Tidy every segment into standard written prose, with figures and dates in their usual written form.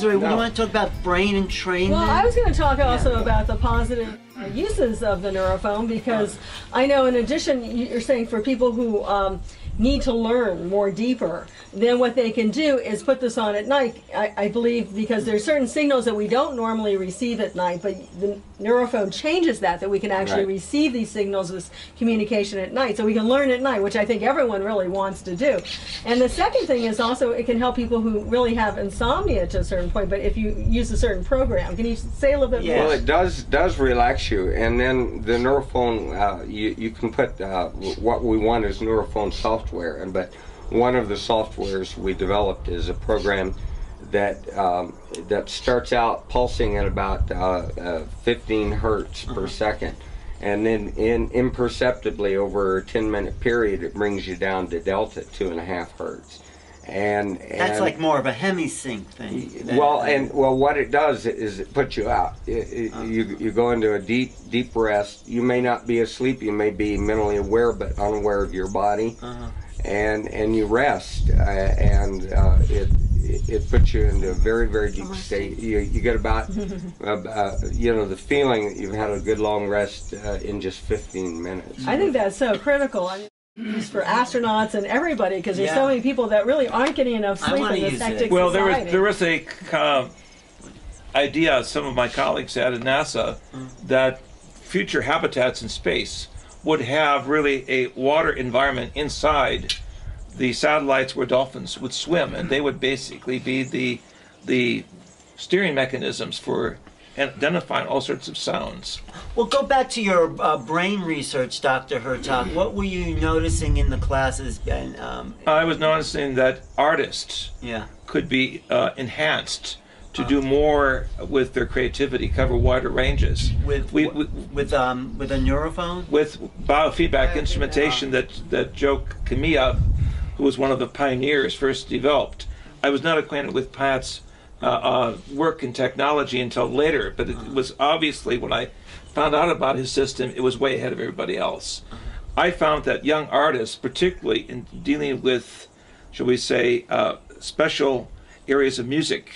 Desiree, do you want to talk about brain entrainment? Well, I was going to talk also about the positive uses of the Neurophone, because I know in addition, you're saying for people who need to learn more deeper, then what they can do is put this on at night, I believe, because there's certain signals that we don't normally receive at night, but the Neurophone changes that we can actually receive these signals with communication at night, so we can learn at night, which I think everyone really wants to do. And the second thing is also it can help people who really have insomnia to a certain point, but if you use a certain program. Can you say a little bit more? Well, it does relax you, and then the Neurophone, you can put what we want is Neurophone software, but one of the softwares we developed is a program that that starts out pulsing at about 15 hertz per second, and then imperceptibly over a 10-minute period it brings you down to delta 2.5 hertz. And that's like more of a hemisync thing. Well, what it does is it puts you out. You go into a deep rest. You may not be asleep. You may be mentally aware but unaware of your body, and you rest, and it puts you into a very deep state. You get about the feeling that you've had a good long rest in just 15 minutes. I think that's so critical. I mean, for astronauts and everybody, because there's so many people that really aren't getting enough sleep in this hectic society. Well, there was a idea some of my colleagues had at NASA that future habitats in space would have really a water environment inside the satellites where dolphins would swim, and they would basically be the steering mechanisms for identifying all sorts of sounds. Well, go back to your brain research, Dr. Hertog. What were you noticing in the classes? I was noticing that artists could be enhanced to do more with their creativity, cover wider ranges. With a Neurophone? With biofeedback instrumentation that Joe Kamiya, who was one of the pioneers, first developed. I was not acquainted with Pat's work in technology until later, but it was obviously, when I found out about his system, it was way ahead of everybody else. I found that young artists, particularly in dealing with, shall we say, special areas of music,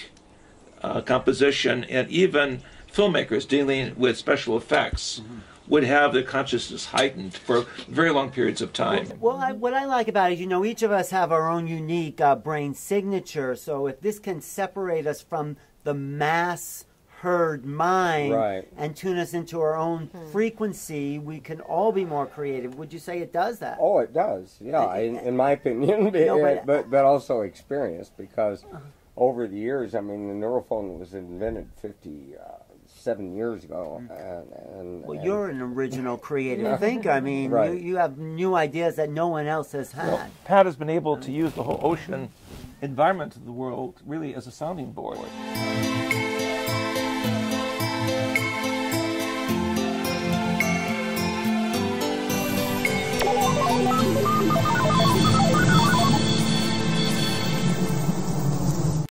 composition, and even filmmakers dealing with special effects, would have their consciousness heightened for very long periods of time. Well, what I like about it, each of us have our own unique brain signature, so if this can separate us from the mass herd mind and tune us into our own frequency, we can all be more creative. Would you say it does that? Oh, it does, yeah, in my opinion, but also experience, because over the years, I mean, the Neurophone was invented 57 years ago. Well, you're an original creative thinker. I mean, you have new ideas that no one else has had. Well, Pat has been able to use the whole ocean environment of the world really as a sounding board.